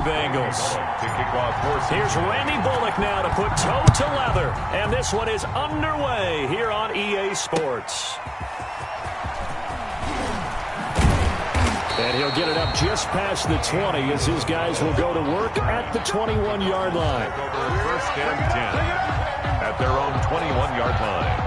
Bengals. Here's Randy Bullock now to put toe to leather. And this one is underway here on EA Sports. And he'll get it up just past the 20 as his guys will go to work at the 21-yard line. First and 10 at their own 21-yard line.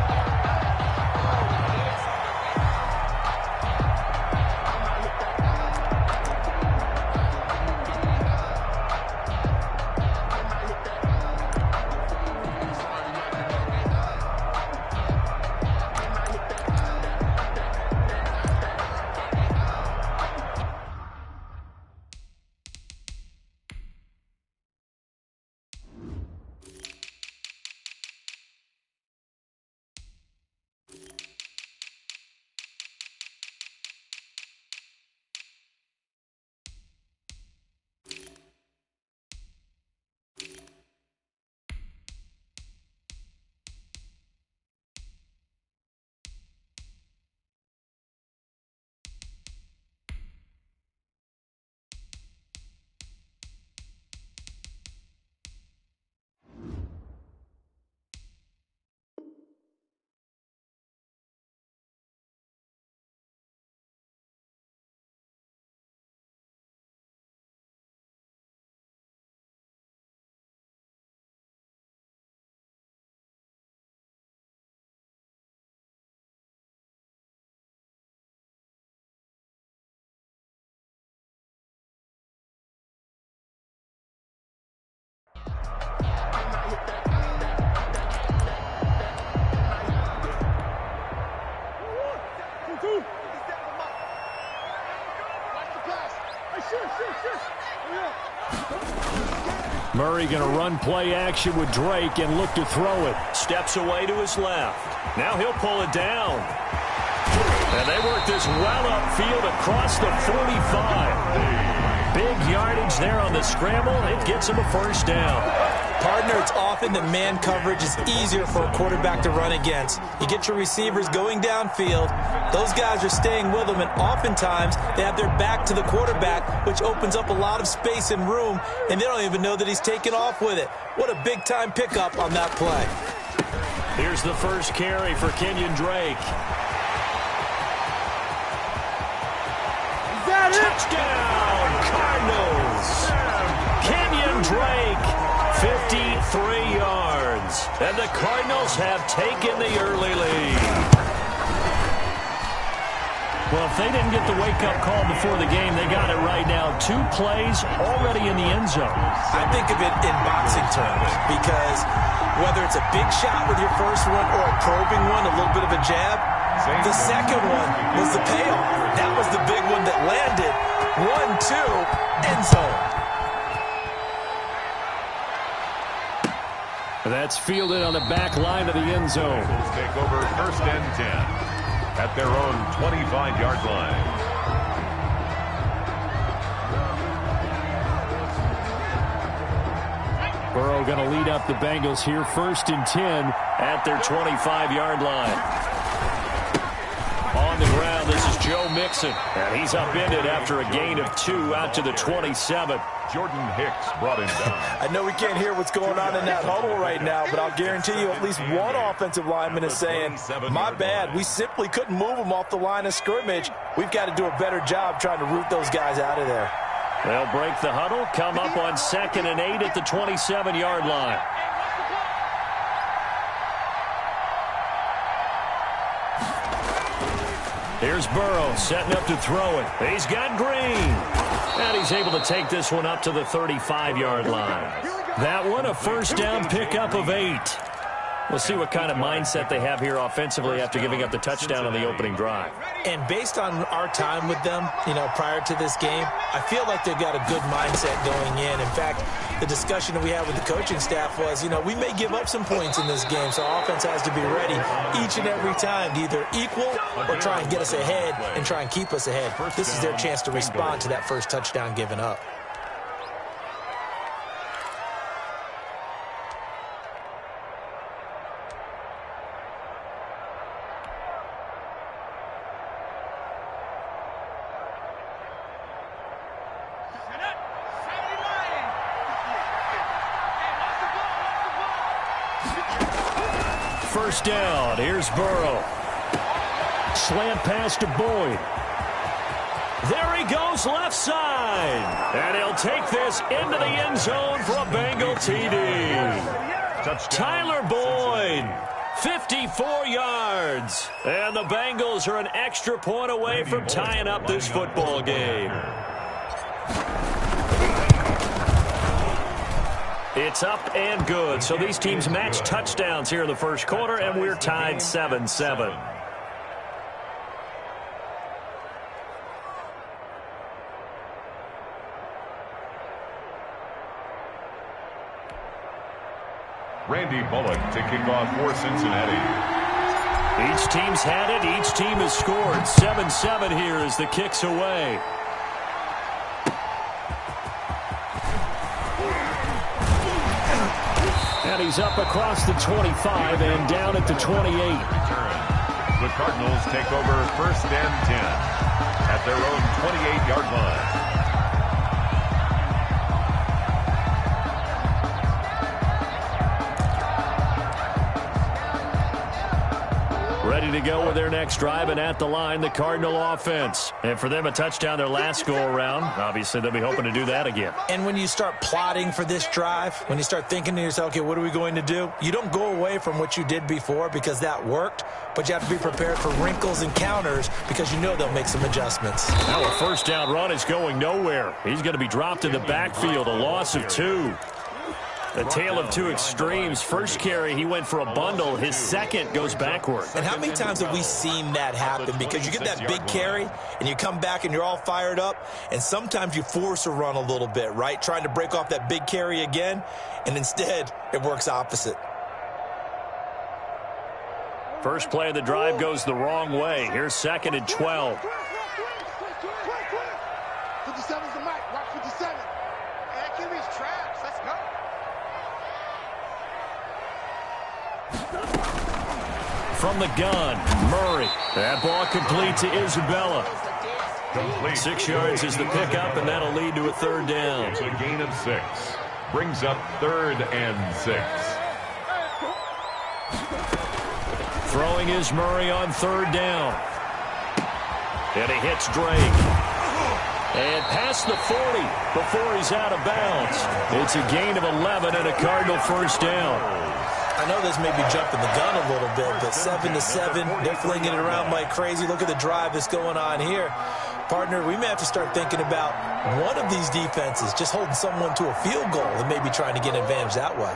Murray going to run play action with Drake and look to throw it. Steps away to his left. Now he'll pull it down. And they work this well upfield across the 45. Big yardage there on the scramble. It gets him a first down. Partner, it's often that man coverage is easier for a quarterback to run against. You get your receivers going downfield. Those guys are staying with them, and oftentimes they have their back to the quarterback, which opens up a lot of space and room, and they don't even know that he's taken off with it. What a big-time pickup on that play. Here's the first carry for Kenyon Drake. Is that it? Touchdown, Cardinals. Kenyon Drake. 53 yards. And the Cardinals have taken the early lead. Well, if they didn't get the wake-up call before the game, they got it right now. 2 plays already in the end zone. I think of it in boxing terms because whether it's a big shot with your first one or a probing one, a little bit of a jab, the second one was the payoff. That was the big one that landed. 1-2, end zone. That's fielded on the back line of the end zone. Take over first and 10 at their own 25-yard line. Burrow going to lead up the Bengals here first and 10 at their 25-yard line. On the ground, this is Joe Mixon. And he's upended after a gain of 2 out to the 27. Jordan Hicks brought him down. I know we can't hear what's going on in that huddle right now, but I'll guarantee you at least one offensive lineman is saying, my bad, we simply couldn't move them off the line of scrimmage. We've got to do a better job trying to root those guys out of there. They'll break the huddle, come up on 2nd and 8 at the 27-yard line. Here's Burrow setting up to throw it. He's got Green. And he's able to take this one up to the 35-yard line. That one, a first down pickup of 8. We'll see what kind of mindset they have here offensively after giving up the touchdown on the opening drive. And based on our time with them, prior to this game, I feel like they've got a good mindset going in. In fact, the discussion that we had with the coaching staff was, we may give up some points in this game, so our offense has to be ready each and every time to either equal or try and get us ahead and try and keep us ahead. This is their chance to respond to that first touchdown given up. First down. Here's Burrow. Slant pass to Boyd. There he goes left side. And he'll take this into the end zone for a Bengal TD. Tyler Boyd, 54 yards. And the Bengals are an extra point away from tying up this football game. It's up and good. So these teams match touchdowns here in the first quarter, and we're tied 7-7. Randy Bullock to kick off for Cincinnati. Each team's had it. Each team has scored. 7-7 here as the kick's away. And he's up across the 25 and down at the 28. The Cardinals take over first and 10 at their own 28-yard line. Ready to go with their next drive, and at the line, the Cardinal offense. And for them, a touchdown their last go-around. Obviously, they'll be hoping to do that again. And when you start plotting for this drive, when you start thinking to yourself, okay, what are we going to do? You don't go away from what you did before because that worked, but you have to be prepared for wrinkles and counters because you know they'll make some adjustments. Now a first down run is going nowhere. He's going to be dropped in the backfield, a loss of 2. The tale of two extremes. First carry, he went for a bundle. His second goes backward. And how many times have we seen that happen? Because you get that big carry, and you come back, and you're all fired up, and sometimes you force a run a little bit, right? Trying to break off that big carry again, and instead, it works opposite. First play of the drive goes the wrong way. Here's second and 12. 57's the mic. Watch 57. That QB is trash. Let's go. From the gun, Murray. That ball complete to Isabella. Complete. 6 yards is the pickup, and that'll lead to a third down. It's a gain of 6. Brings up 3rd and 6. Throwing is Murray on third down. And he hits Drake. And past the 40 before he's out of bounds. It's a gain of 11 and a Cardinal first down. I know this may be jumping the gun a little bit, but 7-7, they're flinging it around like crazy. Look at the drive that's going on here. Partner, we may have to start thinking about one of these defenses just holding someone to a field goal and maybe trying to get an advantage that way.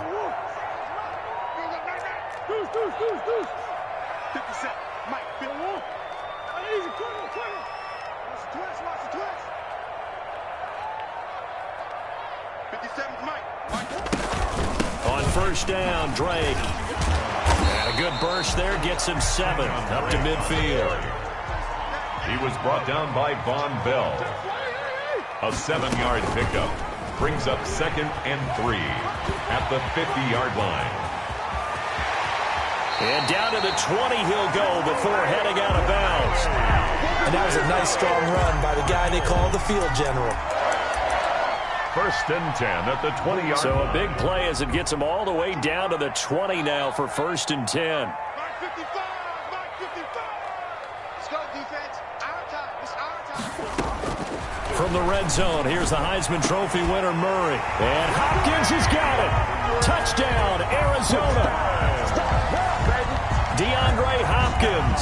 57. Mike, 51. Easy, quick. Watch the twist, watch the twist. 57's Mike. On first down, Drake. And a good burst there gets him 7 up to midfield. He was brought down by Von Bell. A 7-yard pickup. Brings up 2nd and 3 at the 50-yard line. And down to the 20 he'll go before heading out of bounds. And that was a nice, strong run by the guy they call the field general. First and 10 at the 20-yard line. So a big play as it gets him all the way down to the 20 now for first and 10. Mike 55. Mike 55. Let's go, defense. Our time. It's our time. From the red zone, here's the Heisman Trophy winner, Murray. And Hopkins has got it. Touchdown, Arizona. DeAndre Hopkins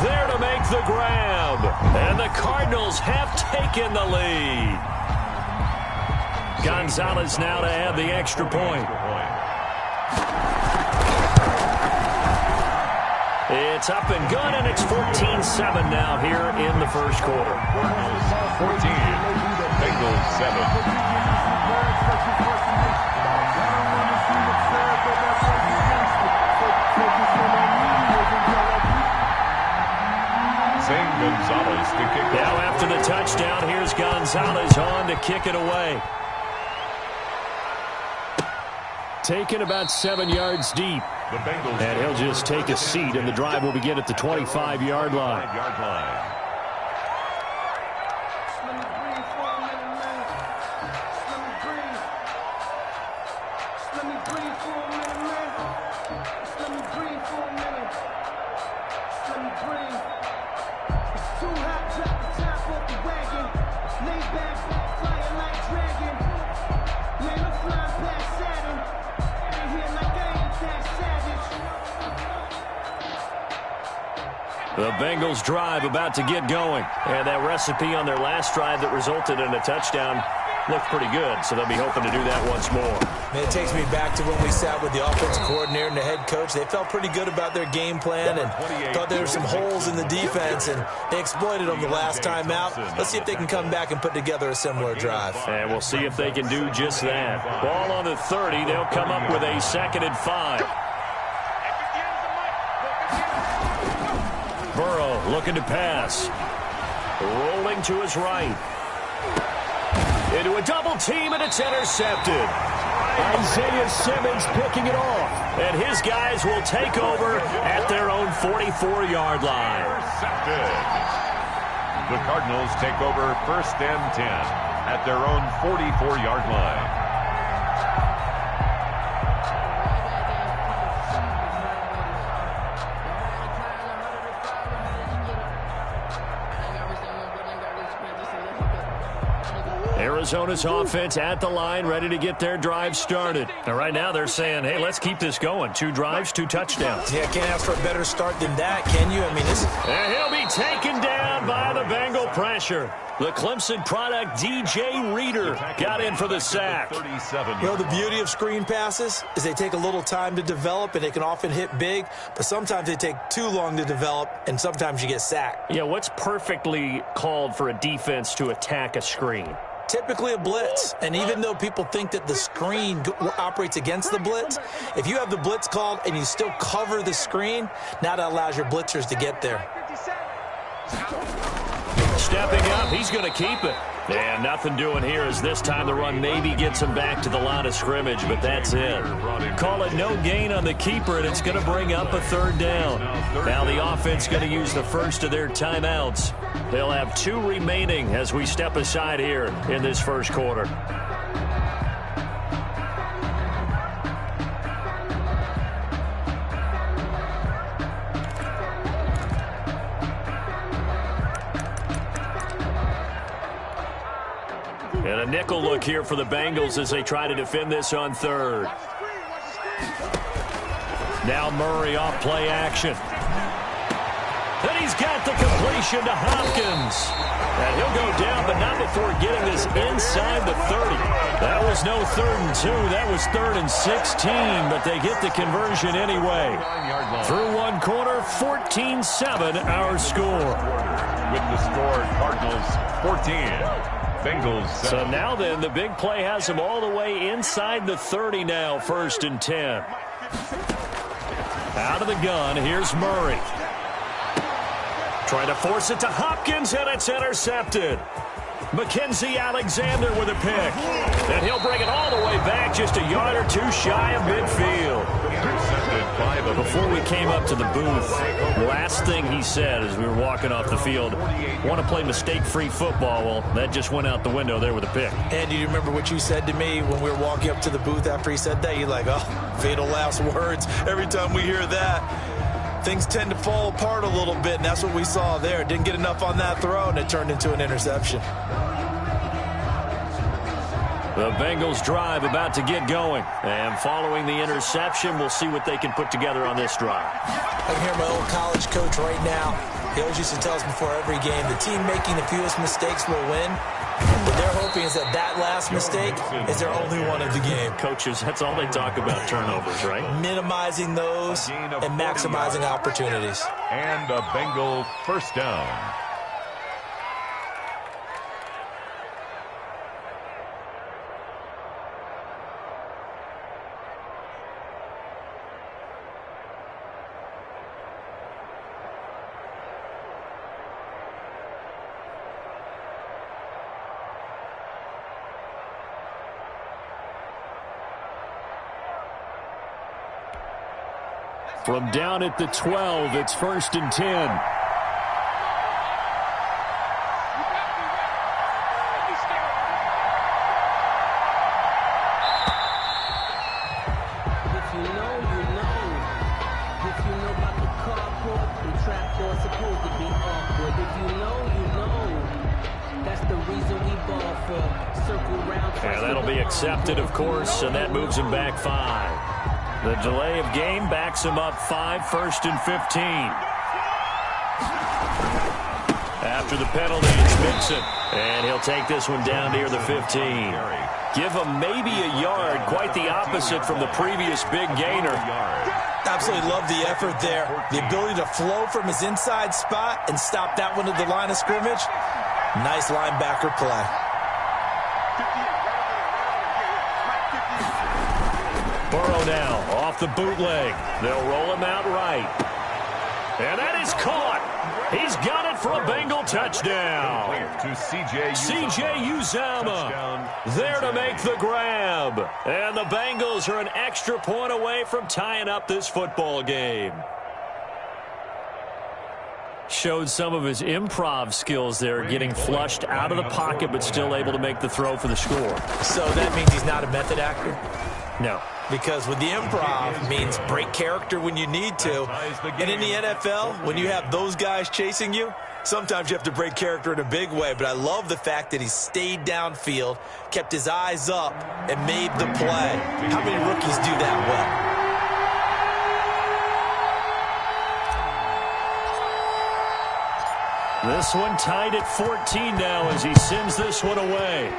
there to make the grab. And the Cardinals have taken the lead. Gonzalez now to add the extra point. It's up and good, and it's 14-7 now here in the first quarter. 14, Bengals 7. Zane Gonzalez to kick it. Now after the touchdown, here's Gonzalez on to kick it away. Taken about 7 yards deep. The Bengals And he'll just take a seat, and the drive will begin at the 25-yard line. 5-yard line. Just let me breathe for a minute. Just let me breathe. It's too hot, drop the top off the wagon. Lay back, flying like dragon. Man, I'm flying past Saturn. Ain't here like I ain't that savage. The Bengals drive about to get going. And that recipe on their last drive that resulted in a touchdown looked pretty good, so they'll be hoping to do that once more. And it takes me back to when we sat with the offensive coordinator and the head coach. They felt pretty good about their game plan and thought there were some holes in the defense, and they exploited them the last time out. Let's see if they can come back and put together a similar drive. And we'll see if they can do just that. Ball on the 30. They'll come up with a 2nd and 5. Burrow looking to pass. Rolling to his right. Into a double team, and it's intercepted. Isaiah Simmons picking it off. And his guys will take over at their own 44-yard line. Intercepted. The Cardinals take over 1st and 10 at their own 44-yard line. Arizona's offense at the line, ready to get their drive started. And right now they're saying, hey, let's keep this going. 2 drives, 2 touchdowns. Yeah, can't ask for a better start than that, can you? I mean, this is... And he'll be taken down by the Bengal pressure. The Clemson product, DJ Reader, got in for the sack. 37. You know, the beauty of screen passes is they take a little time to develop, and they can often hit big, but sometimes they take too long to develop, and sometimes you get sacked. Yeah, what's perfectly called for a defense to attack a screen? Typically a blitz, and even though people think that the screen operates against the blitz, if you have the blitz called and you still cover the screen, now that allows your blitzers to get there. Stepping up, he's going to keep it. And nothing doing here as this time the run maybe gets him back to the line of scrimmage, but that's it. Call it no gain on the keeper, and it's going to bring up a 3rd down. Now the offense going to use the first of their timeouts. They'll have 2 remaining as we step aside here in this first quarter. And a nickel look here for the Bengals as they try to defend this on 3rd. Now Murray off play action. And he's got the completion to Hopkins. And he'll go down, but not before getting this inside the 30. That was no 3rd and 2. That was 3rd and 16, but they get the conversion anyway. Through one quarter, 14-7 our score. With the score, Cardinals 14. Bengals 7. So now then, the big play has them all the way inside the 30 now, 1st and 10. Out of the gun, here's Murray. Trying to force it to Hopkins, and it's intercepted. Mackenzie Alexander with a pick. And he'll bring it all the way back, just a yard or 2 shy of midfield. Before we came up to the booth, last thing he said as we were walking off the field, want to play mistake-free football. Well, that just went out the window there with a pick. And do you remember what you said to me when we were walking up to the booth after he said that? You're like, oh, fatal last words. Every time we hear that, things tend to fall apart a little bit, and that's what we saw there. Didn't get enough on that throw, and it turned into an interception. The Bengals drive about to get going. And following the interception, we'll see what they can put together on this drive. I can hear my old college coach right now. He always used to tell us before every game, the team making the fewest mistakes will win. What they're hoping is that that last mistake is their only one of the game. Coaches, that's all they talk about, turnovers, right? Minimizing those and maximizing opportunities. And a Bengal 1st down. From down at the 12, it's 1st and 10. And that'll be accepted, of course, and that moves him back 5. The delay of game backs him up 5, 1st and 15. After the penalty, it's Mixon, and he'll take this one down near the 15. Give him maybe a yard, quite the opposite from the previous big gainer. Absolutely love the effort there. The ability to flow from his inside spot and stop that one at the line of scrimmage. Nice linebacker play. Burrow now off the bootleg. They'll roll him out right. And that is caught. He's got it for a Bengal touchdown. To C.J. Uzomah there to make the grab. And the Bengals are an extra point away from tying up this football game. Showed some of his improv skills there, getting flushed out of the pocket but still able to make the throw for the score. So that means he's not a method actor? No. Because with the improv means break character when you need to. And in the NFL, when you have those guys chasing you, sometimes you have to break character in a big way. But I love the fact that he stayed downfield, kept his eyes up, and made the play. How many rookies do that well? This one tied at 14 now as he sends this one away.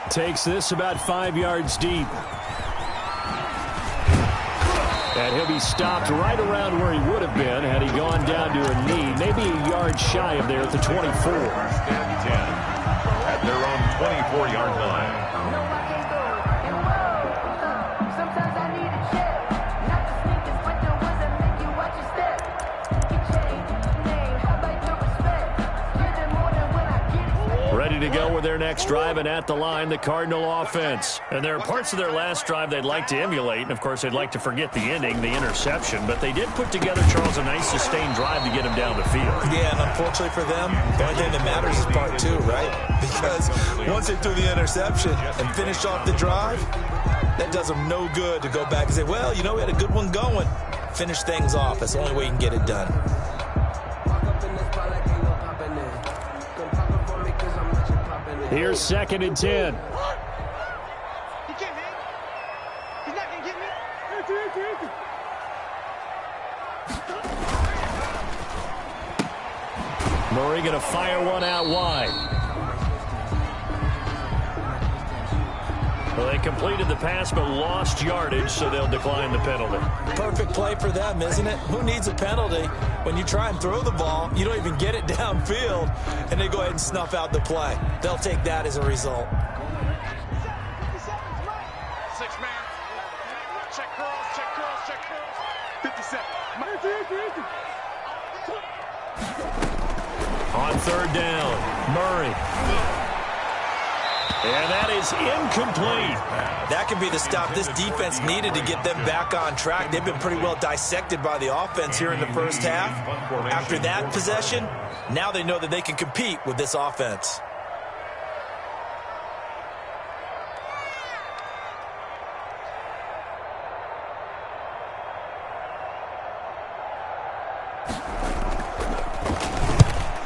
Takes this about 5 yards deep. And he'll be stopped right around where he would have been had he gone down to a knee, maybe a yard shy of there at the 24. 1st and 10 at their own 24-yard line. Ready to go with their next drive, and at the line, the Cardinal offense. And there are parts of their last drive they'd like to emulate, and of course they'd like to forget the ending, the interception, but they did put together, Charles, a nice sustained drive to get him down the field. Yeah, and unfortunately for them, the only thing that matters is part 2, right? Because once they threw the interception and finished off the drive, that does them no good to go back and say, well, you know, we had a good one going. Finish things off. That's the only way you can get it done. Here's 2nd and 10. He can't hang. He's not going to get me. Murray going to fire one out wide. Well, they completed the pass but lost yardage, so they'll decline the penalty. Perfect play for them, isn't it? Who needs a penalty when you try and throw the ball, you don't even get it downfield, and they go ahead and snuff out the play. They'll take that as a result. 6 man. Check curls, check curls, check curls. 57. On 3rd down, Murray. And that is incomplete. That could be the stop this defense needed to get them back on track. They've been pretty well dissected by the offense here in the first half. After that possession, now they know that they can compete with this offense.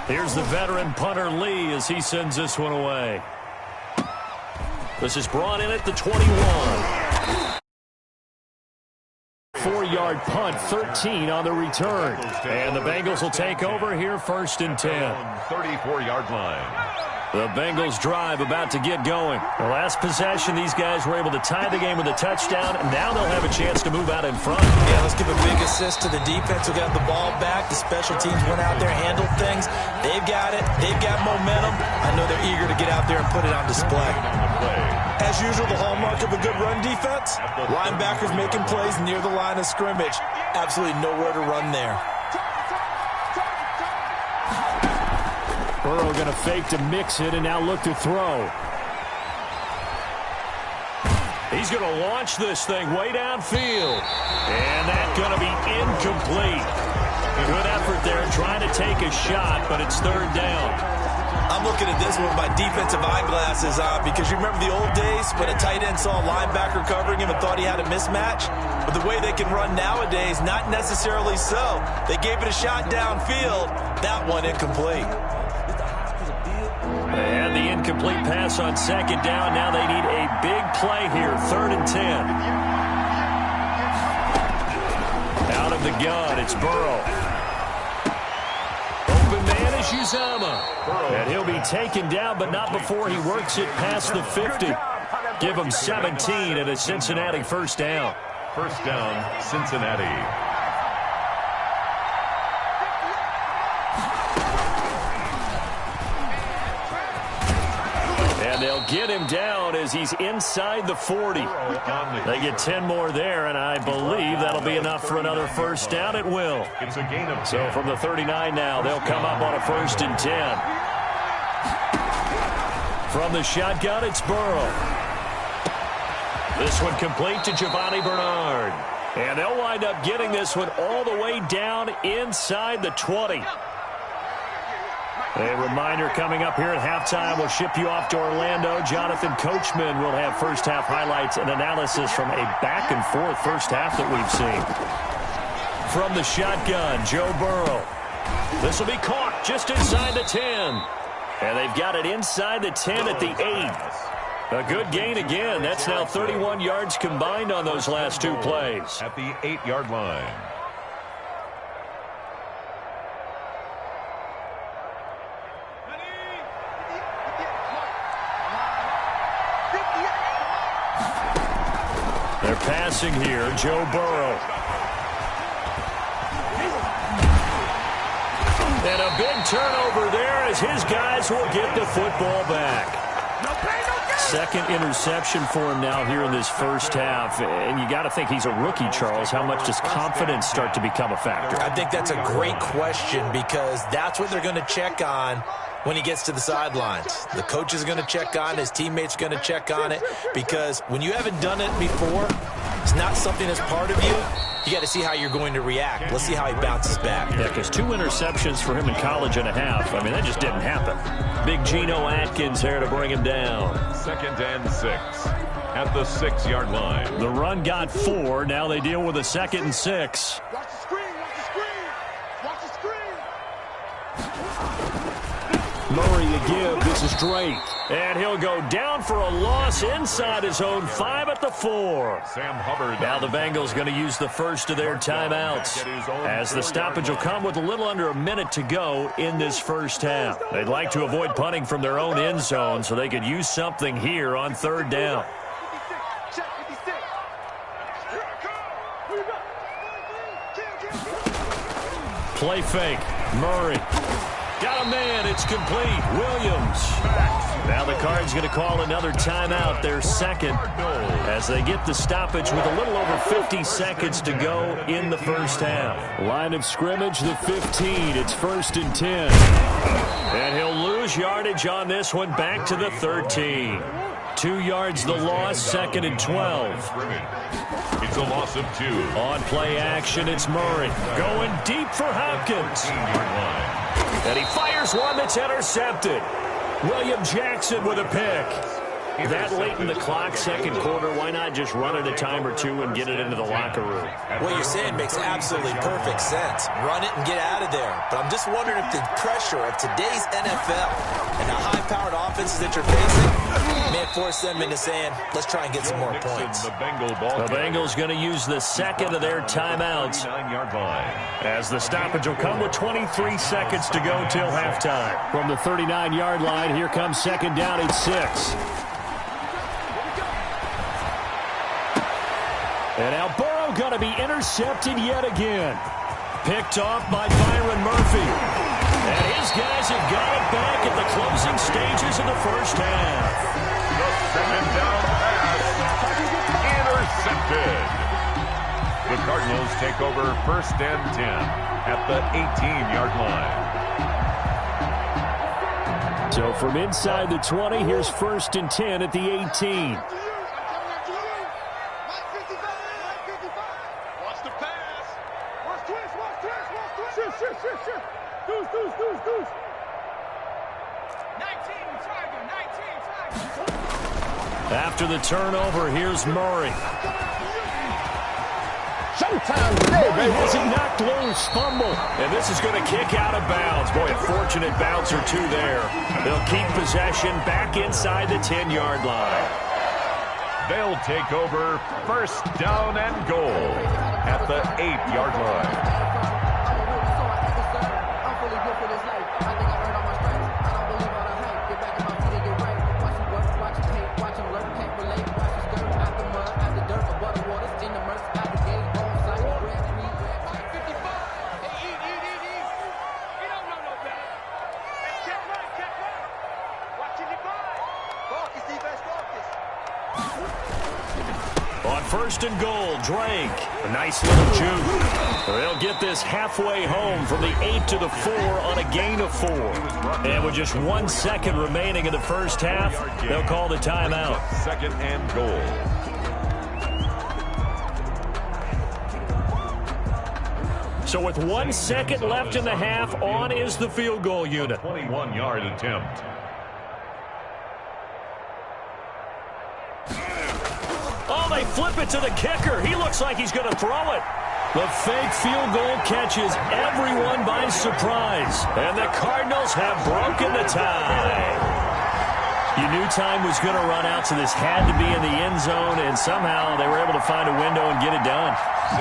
Here's the veteran punter Lee as he sends this one away. This is brought in at the 21. 4-yard punt, 13 on the return. And the Bengals will take over here 1st and 10. 34-yard line. The Bengals drive about to get going. The last possession, these guys were able to tie the game with a touchdown, and now they'll have a chance to move out in front. Yeah, let's give a big assist to the defense who got the ball back. The special teams went out there, handled things. They've got it. They've got momentum. I know they're eager to get out there and put it on display. As usual, the hallmark of a good run defense, linebackers making plays near the line of scrimmage. Absolutely nowhere to run there. Burrow going to fake to mix it and now look to throw. He's going to launch this thing way downfield. And that's going to be incomplete. Good effort there trying to take a shot, but it's 3rd down. I'm looking at this one with my defensive eyeglasses on because you remember the old days when a tight end saw a linebacker covering him and thought he had a mismatch? But the way they can run nowadays, not necessarily so. They gave it a shot downfield. That one incomplete. They had the incomplete pass on second down. Now they need a big play here, 3rd and 10. Out of the gun, it's Burrow. Open man is Uzomah. And he'll be taken down, but not before he works it past the 50. Give him 17 and a Cincinnati first down. First down, Cincinnati. And they'll get him down as he's inside the 40. They get 10 more there, and I believe that'll be enough for another first down. It will. It's a gain of 10. So from the 39 now, they'll come up on a 1st and 10. From the shotgun, it's Burrow. This one complete to Giovanni Bernard. And they'll wind up getting this one all the way down inside the 20. A reminder coming up here at halftime, we'll ship you off to Orlando. Jonathan Coachman will have first-half highlights and analysis from a back-and-forth first half that we've seen. From the shotgun, Joe Burrow. This will be caught just inside the 10. And they've got it inside the 10 at the 8. A good gain again. That's now 31 yards combined on those last 2 plays. At the 8-yard line. They're passing here, Joe Burrow. And a big turnover there as his guys will get the football back. Second interception for him now here in this first half. And you got to think he's a rookie, Charles. How much does confidence start to become a factor? I think that's a great question because that's what they're going to check on when he gets to the sidelines. The coach is going to check on it. His teammates are going to check on it because when you haven't done it before, it's not something that's part of you. You got to see how you're going to react. Let's see how he bounces back. Yeah, because 2 interceptions for him in college and a half. I mean, that just didn't happen. Big Geno Atkins there to bring him down. 2nd and 6 at the 6-yard line. The run got 4. Now they deal with a 2nd and 6. Watch the screen, watch the screen, watch the screen. Murray to give. This is Drake. And he'll go down for a loss inside his own 5 at the 4. Sam Hubbard. Now the Bengals going to use the first of their timeouts as the stoppage will come with a little under a minute to go in this first half. They'd like to avoid punting from their own end zone so they could use something here on 3rd down. Check 56. Play fake. Murray. Got a man. It's complete. Williams. Now the Cards going to call another timeout, their second, as they get the stoppage with a little over 50 seconds to go in the first half. Line of scrimmage, the 15. It's 1st and 10. And he'll lose yardage on this one back to the 13. 2 yards the loss, 2nd and 12. It's a loss of 2. On play action, it's Murray. Going deep for Hopkins. And he fires one that's intercepted. William Jackson with a pick. That late in the clock, second quarter, why not just run it a time or 2 and get it into the locker room? What you're saying makes absolutely perfect sense. Run it and get out of there. But I'm just wondering if the pressure of today's NFL and the high-powered offenses that you're facing may force them into saying, let's try and get some more points. The Bengals going to use the second of their timeouts. 9-yard line. As the stoppage will come with 23 seconds to go till halftime. From the 39-yard line, here comes 2nd down at 6. And now Burrow going to be intercepted yet again. Picked off by Byron Murphy. And his guys have got it back at the closing stages of the first half. The 2nd down pass intercepted. The Cardinals take over 1st and 10 at the 18-yard line. So from inside the 20, here's 1st and 10 at the 18. After the turnover, here's Murray. Showtime today, Boy, baby. has it knocked loose. Fumble. And this is going to kick out of bounds. Boy, a fortunate bounce or two there. They'll keep possession back inside the 10-yard line. They'll take over first down and goal at the 8-yard line. On first and goal, Drake. A nice little juke. They'll get this halfway home from the 8 to the 4 on a gain of 4. And with just 1 second remaining in the first half, they'll call the timeout. Second and goal. So with 1 second left in the half, on is the field goal unit. 21-yard attempt. Oh, they flip it to the kicker. He looks like he's going to throw it. The fake field goal catches everyone by surprise. And the Cardinals have broken the tie. You knew time was going to run out, so this had to be in the end zone, and somehow they were able to find a window and get it done.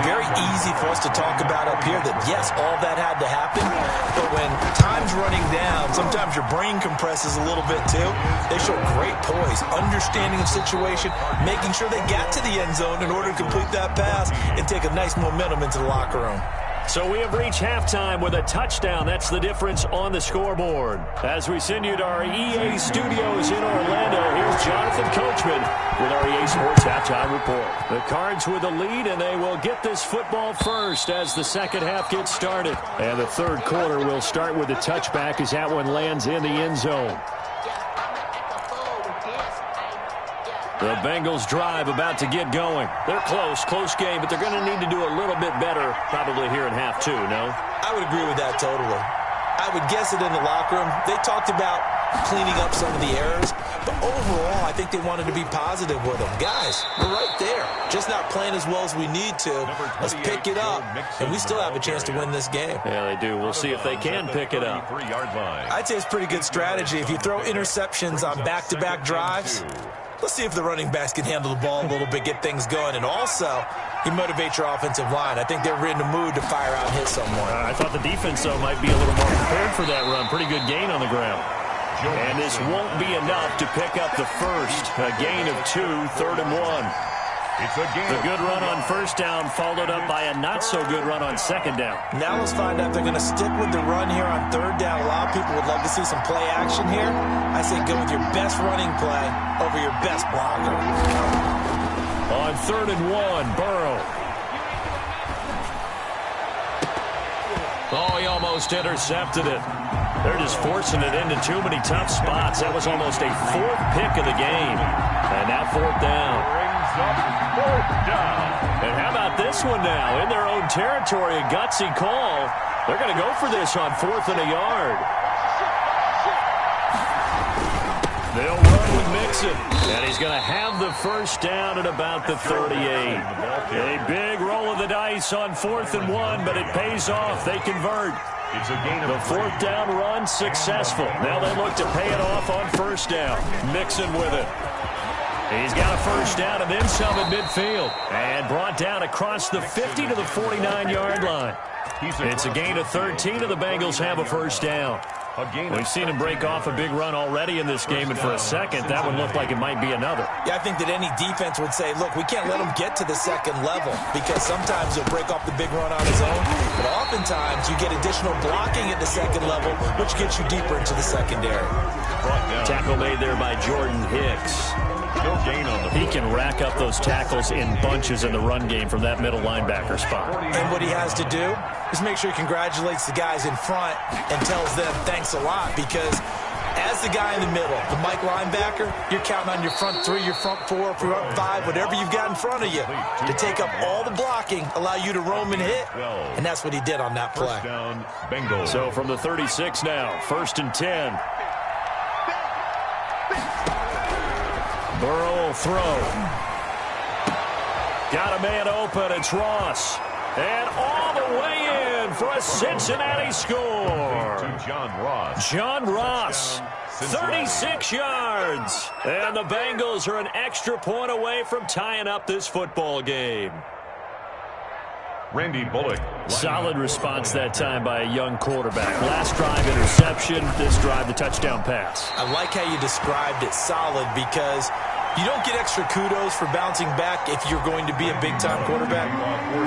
Very easy for us to talk about up here that, yes, all that had to happen, but when time's running down, sometimes your brain compresses a little bit too. They show great poise, understanding of situation, making sure they got to the end zone in order to complete that pass and take a nice momentum into the locker room. So we have reached halftime with a touchdown. That's the difference on the scoreboard. As we send you to our EA studios in Orlando, here's Jonathan Coachman with our EA Sports Halftime Report. The Cards with the lead, and they will get this football first as the second half gets started. And the third quarter will start with a touchback as that one lands in the end zone. The Bengals drive about to get going. They're close game, but they're going to need to do a little bit better probably here in half two, no? I would agree with that totally. I would guess it in the locker room. They talked about cleaning up some of the errors, but overall, I think they wanted to be positive with them. Guys, we're right there. Just not playing as well as we need to. Let's pick it up, and we still have a chance to win this game. Yeah, they do. We'll see if they can pick it up. I'd say it's pretty good strategy. If you throw interceptions on back-to-back drives, let's see if the running backs can handle the ball a little bit, get things going, and also you motivate your offensive line. I think they're in the mood to fire out and hit someone. I thought the defense, though, might be a little more prepared for that run. Pretty good gain on the ground. And this won't be enough to pick up the first. A gain of 2, 3rd and 1. It's a gain. The good run on first down followed up by a not-so-good run on second down. Now let's find out if they're going to stick with the run here on third down. A lot of people would love to see some play action here. I say go with your best running play over your best blocker. On 3rd and 1, Burrow. Oh, he almost intercepted it. They're just forcing it into too many tough spots. That was almost a 4th pick of the game. And now 4th down. Brings up 4th down. And how about this one now? In their own territory, a gutsy call. They're going to go for this on 4th and a yard. They'll run with Mixon. And he's going to have the first down at about the 38. A big roll of the dice on 4th and 1, but it pays off. They convert. It's a gain of The 4th down run successful. Now they look to pay it off on first down. Mixon with it. He's got a first down and then some at midfield. And brought down across the 50 to the 49-yard line. It's a gain of 13, and the Bengals have a first down. We've seen him break off a big run already in this game, and for a second, that one looked like it might be another. Yeah, I think that any defense would say, look, we can't let him get to the second level because sometimes he'll break off the big run on his own, but oftentimes you get additional blocking at the second level, which gets you deeper into the secondary. Tackle made there by Jordan Hicks. no gain on the He can rack up those tackles in bunches in the run game from that middle linebacker spot. And what he has to do is make sure he congratulates the guys in front and tells them thanks a lot, because as the guy in the middle, the Mike linebacker, you're counting on your front three, your front four, front five, whatever you've got in front of you to take up all the blocking, allow you to roam and hit. And that's what he did on that play. First down, Bengals. So from the 36 now, 1st and 10. Burrow will throw. Got a man open. It's Ross. And all the way in for a Cincinnati score. To John Ross. John Ross, 36 yards. And the Bengals are an extra point away from tying up this football game. Randy Bullock. Solid response that time by a young quarterback. Last drive, interception. This drive, the touchdown pass. I like how you described it, solid, because you don't get extra kudos for bouncing back if you're going to be a big-time quarterback.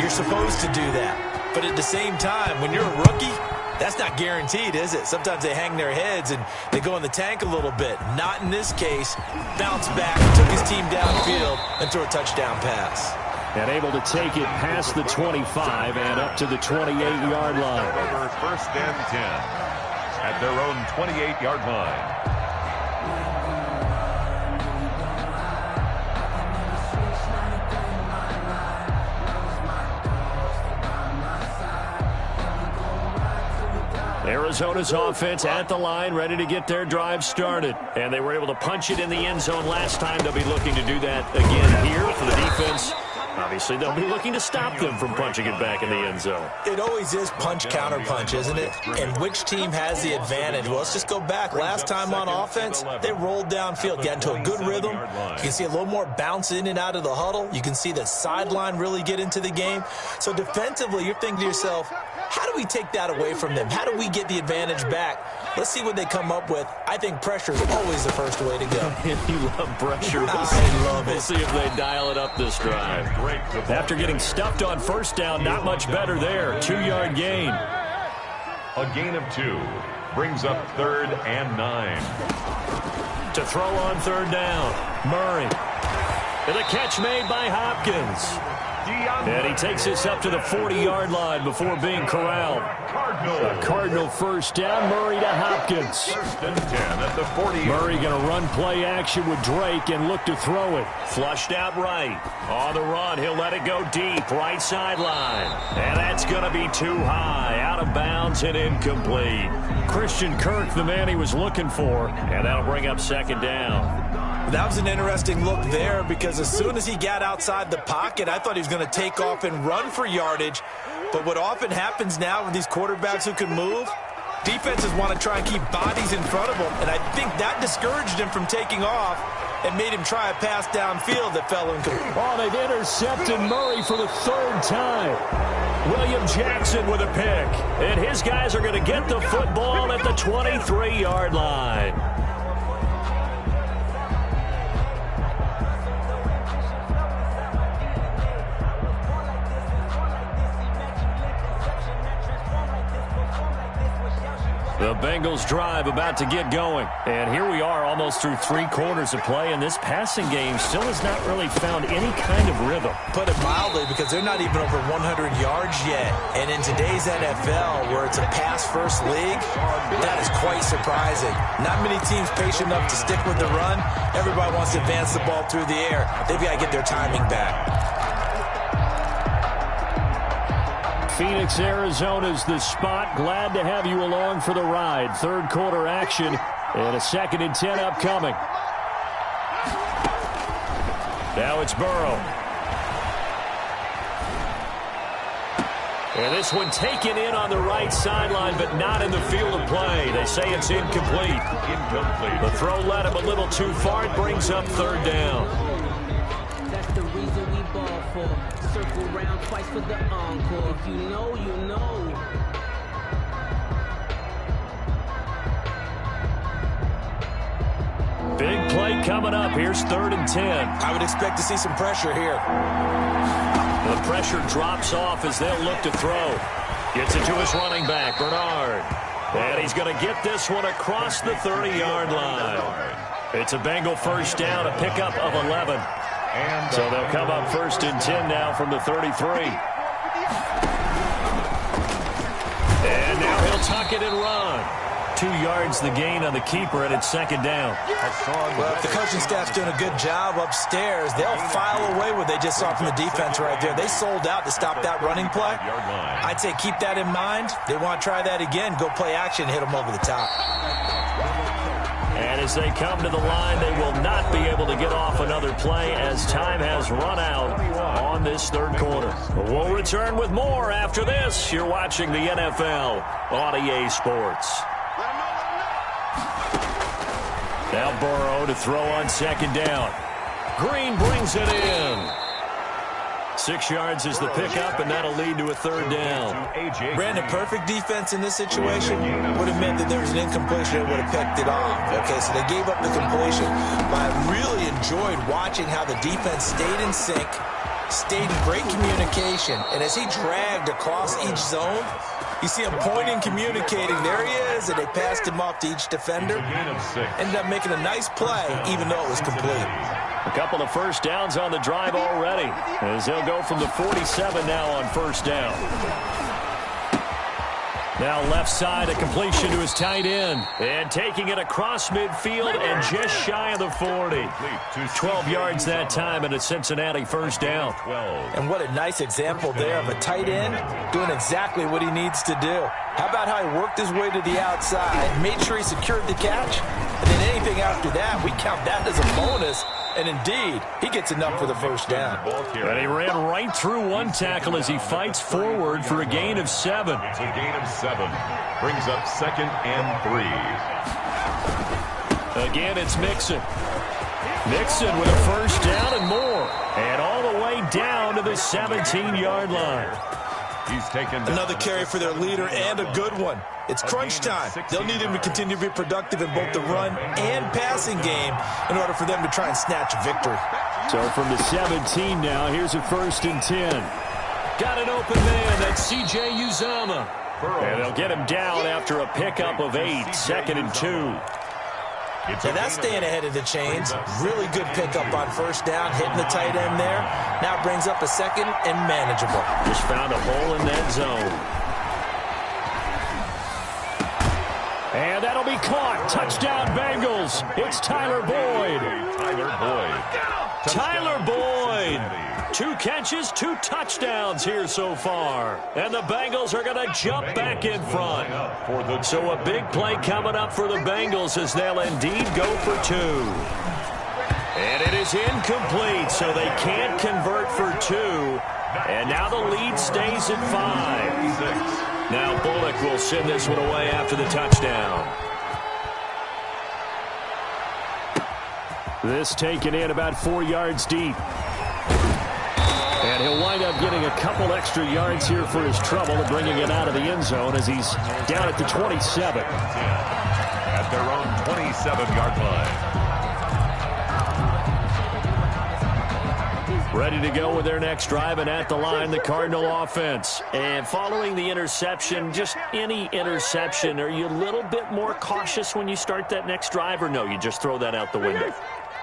You're supposed to do that. But at the same time, when you're a rookie, that's not guaranteed, is it? Sometimes they hang their heads and they go in the tank a little bit. Not in this case. Bounce back, took his team downfield, and threw a touchdown pass. And able to take it past the 25 and up to the 28-yard line. Over 1st and 10 at their own 28-yard line. Arizona's offense at the line, ready to get their drive started. And they were able to punch it in the end zone last time. They'll be looking to do that again here for the defense. Obviously, they'll be looking to stop them from punching it back in the end zone. It always is punch-counter-punch, isn't it? And which team has the advantage? Well, let's just go back. Last time on offense, they rolled downfield, got into a good rhythm. You can see a little more bounce in and out of the huddle. You can see the sideline really get into the game. So defensively, you're thinking to yourself, how do we take that away from them? How do we get the advantage back? Let's see what they come up with. I think pressure is always the first way to go. You love pressure. I love it. We'll see if they dial it up this drive. After getting stuffed on first down, not much better there. 2-yard gain. A gain of 2 brings up 3rd and 9. To throw on 3rd down, Murray. And the catch made by Hopkins. And he takes this up to the 40-yard line before being corralled. A Cardinal first down, Murray to Hopkins. 1st and 10 at the 40. Murray going to run play action with Drake and look to throw it. Flushed out right. On the run, he'll let it go deep, right sideline. And that's going to be too high, out of bounds and incomplete. Christian Kirk, the man he was looking for, and that'll bring up 2nd down. That was an interesting look there because as soon as he got outside the pocket, I thought he was going to take off and run for yardage. But what often happens now with these quarterbacks who can move, defenses want to try and keep bodies in front of them. And I think that discouraged him from taking off and made him try a pass downfield that fell incomplete. Oh, they've intercepted Murray for the 3rd time. William Jackson with a pick. And his guys are going to get the football at the 23-yard line. The Bengals drive about to get going. And here we are almost through 3 quarters of play, and this passing game still has not really found any kind of rhythm. Put it mildly, because they're not even over 100 yards yet. And in today's NFL, where it's a pass-first league, that is quite surprising. Not many teams patient enough to stick with the run. Everybody wants to advance the ball through the air. They've got to get their timing back. Phoenix, Arizona's the spot. Glad to have you along for the ride. 3rd quarter action and a 2nd and 10 upcoming. Now it's Burrow. And this one taken in on the right sideline, but not in the field of play. They say it's incomplete. The throw led him a little too far. It brings up 3rd down. That's the reason we ball for. Circle round twice for the encore. If you know, you know. Big play coming up. Here's 3rd and 10. I would expect to see some pressure here. The pressure drops off as they'll look to throw. Gets it to his running back, Bernard. And he's going to get this one across the 30-yard line. It's a Bengal first down, a pickup of 11. So they'll come up 1st and 10 now from the 33. And now he'll tuck it and run. 2 yards the gain on the keeper, and it's 2nd down. Well, if the coaching staff's doing a good job upstairs, they'll file away what they just saw from the defense right there. They sold out to stop that running play. I'd say keep that in mind. They want to try that again. Go play action, hit them over the top. And as they come to the line. They will not be able to get off another play as time has run out on this third quarter. We'll return with more after this. You're watching the NFL on EA Sports. Now Burrow to throw on second down. Green brings it in. 6 yards is the pickup, and that'll lead to a third down. Brandon, perfect defense in this situation would have meant that there was an incompletion that would have picked it off. Okay, so they gave up the completion. But I really enjoyed watching how the defense stayed in sync, stayed in great communication, and as he dragged across each zone, you see him pointing, communicating. There he is, and they passed him off to each defender. Ended up making a nice play, even though it was complete. A couple of first downs on the drive already, as they'll go from the 47 now on first down. Now left side, a completion to his tight end. And taking it across midfield and just shy of the 40. 12 yards that time and a Cincinnati first down. And what a nice example there of a tight end doing exactly what he needs to do. How about how he worked his way to the outside, made sure he secured the catch, and then anything after that, we count that as a bonus. And indeed, he gets enough for the first down. And he ran right through one tackle as he fights forward for a gain of 7. It's a gain of 7. Brings up 2nd and 3. Again, it's Mixon. Mixon with a first down and more. And all the way down to the 17-yard line. He's taken another carry for their leader and a good one. It's crunch time. They'll need him to continue to be productive in both the run and passing game in order for them to try and snatch a victory. So from the 17 now, here's a 1st and 10. Got an open man. That's C.J. Uzomah. And they'll get him down after a pickup of 8. 2nd and 2. Now that's staying ahead of the chains. Really good pickup on first down, hitting the tight end there. Now brings up a 2nd and manageable. Just found a hole in that zone. And that'll be caught. Touchdown Bengals. It's Tyler Boyd. Tyler Boyd. 2 catches, 2 touchdowns here so far. And the Bengals are going to jump back in front. So a big play coming up for the Bengals as they'll indeed go for 2. And it is incomplete, so they can't convert for 2. And now the lead stays at 5. Now Bullock will send this one away after the touchdown. This taken in about 4 yards deep. And he'll wind up getting a couple extra yards here for his trouble and bringing it out of the end zone as he's down at the 27. At their own 27-yard line. Ready to go with their next drive, and at the line, the Cardinal offense. And following the interception, just any interception, are you a little bit more cautious when you start that next drive, or no, you just throw that out the window?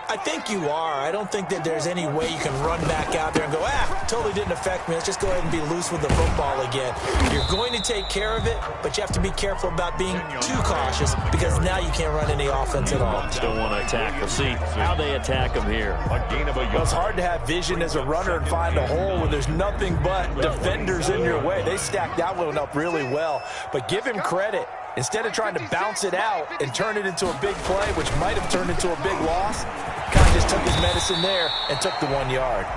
I think you are. I don't think that there's any way you can run back out there and go, totally didn't affect me. Let's just go ahead and be loose with the football again. You're going to take care of it, but you have to be careful about being too cautious because now you can't run any offense at all. Still want to attack. We'll see how they attack them here. Well, it's hard to have vision as a runner and find a hole when there's nothing but defenders in your way. They stacked that one up really well, but give him credit. Instead of trying to bounce it out and turn it into a big play, which might have turned into a big loss, kind of just took his medicine there and took the 1 yard.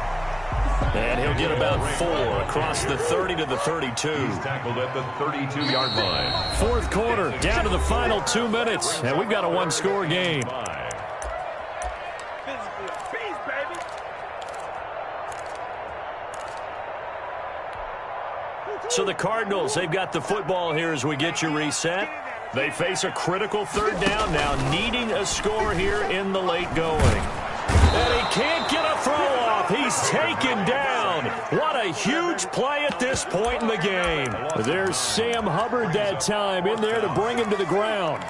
And he'll get about 4 across the 30 to the 32. He's tackled at the 32-yard line. 4th quarter, down to the final 2 minutes, and we've got a 1-score game. So the Cardinals, they've got the football here as we get you reset. They face a critical 3rd down now, needing a score here in the late going. And he can't get a throw off. He's taken down. What a huge play at this point in the game. There's Sam Hubbard that time in there to bring him to the ground.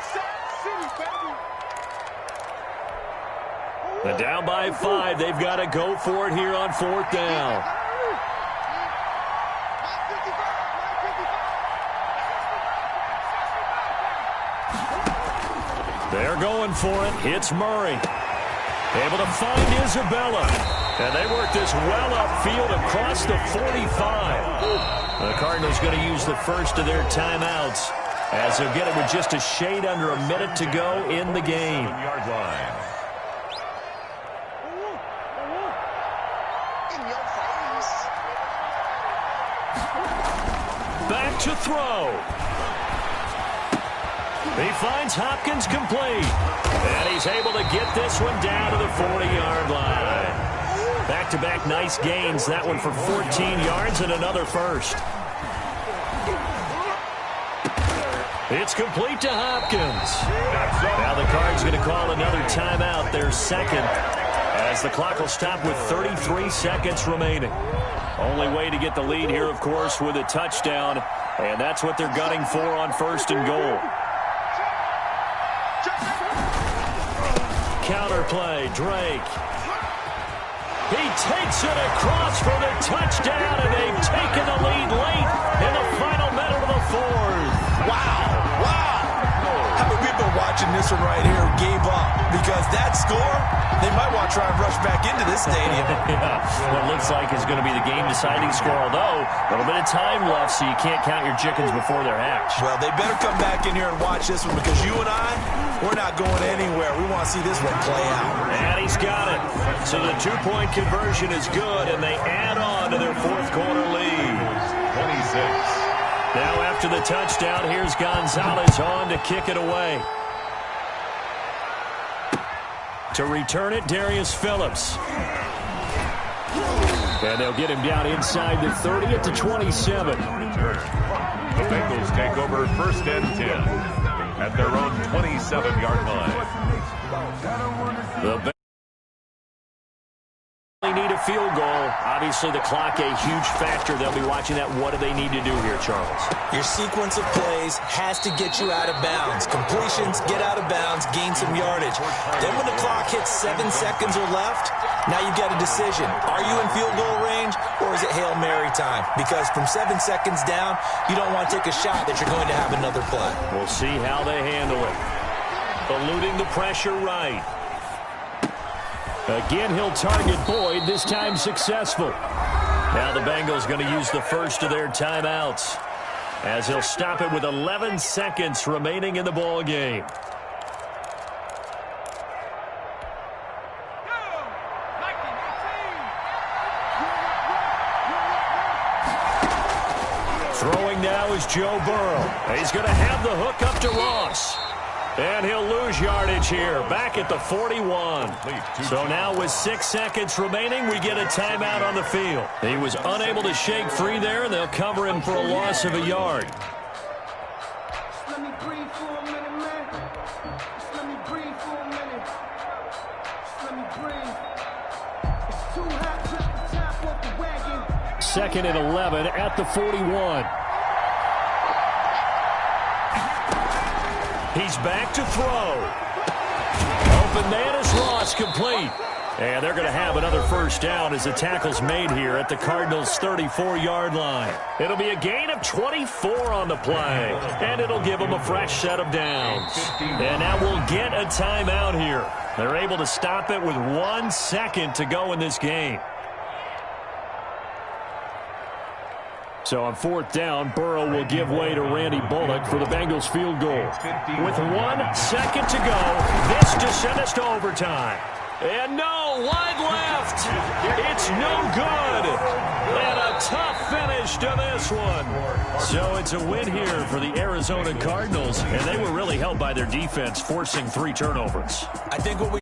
And down by 5, they've got to go for it here on 4th down. They're going for it. It's Murray. Able to find Isabella. And they work this well upfield across the 45. The Cardinals going to use the first of their timeouts as they'll get it with just a shade under a minute to go in the game. 7-yard line. Back to throw. He finds Hopkins complete. And he's able to get this one down to the 40-yard line. Back-to-back nice gains. That one for 14 yards and another first. It's complete to Hopkins. Now the Cards going to call another timeout, their second, as the clock will stop with 33 seconds remaining. Only way to get the lead here, of course, with a touchdown, and that's what they're gunning for on 1st and goal. Counterplay, Drake. He takes it across for the touchdown, and they've taken the lead late in the final minute of the fourth. Wow. How many people watching this one right here gave up? Because that score, they might want to try and rush back into this stadium. Yeah, what looks like is going to be the game-deciding score, although a little bit of time left, so you can't count your chickens before they're hatched. Well, they better come back in here and watch this one, because you and I, we're not going anywhere. We want to see this one play out. And he's got it. So the two-point conversion is good, and they add on to their fourth-quarter lead. 26. Now after the touchdown, here's Gonzalez on to kick it away. To return it, Darius Phillips. And they'll get him down inside the 30 at the 27. The Bengals take over 1st and 10 at their own 27-yard line. The They need a field goal. Obviously, the clock a huge factor. They'll be watching that. What do they need to do here, Charles? Your sequence of plays has to get you out of bounds. Completions, get out of bounds, gain some yardage. Then when the clock hits 7 seconds or left, now you've got a decision. Are you in field goal range, or is it Hail Mary time? Because from 7 seconds down, you don't want to take a shot that you're going to have another play. We'll see how they handle it. Eluding the pressure right. Again, he'll target Boyd, this time successful. Now the Bengals going to use the first of their timeouts, as he'll stop it with 11 seconds remaining in the ball game. Throwing now is Joe Burrow. He's going to have the hook up to Ross. And he'll lose yardage here, back at the 41. So now with 6 seconds remaining, we get a timeout on the field. He was unable to shake free there, and they'll cover him for a loss of a yard. Let me breathe for a minute, man. Just let me breathe for a minute. Just let me breathe. It's too hot to tap off the wagon. 2nd and 11 at the 41. He's back to throw. Open man is Ross, complete. And they're going to have another first down as the tackle's made here at the Cardinals' 34-yard line. It'll be a gain of 24 on the play, and it'll give them a fresh set of downs. And now we'll get a timeout here. They're able to stop it with 1 second to go in this game. So on 4th down, Burrow will give way to Randy Bullock for the Bengals field goal. With 1 second to go, this to send us to overtime. And no, wide left. It's no good. And a tough finish to this one. So it's a win here for the Arizona Cardinals, and they were really helped by their defense, forcing 3 turnovers. I think what we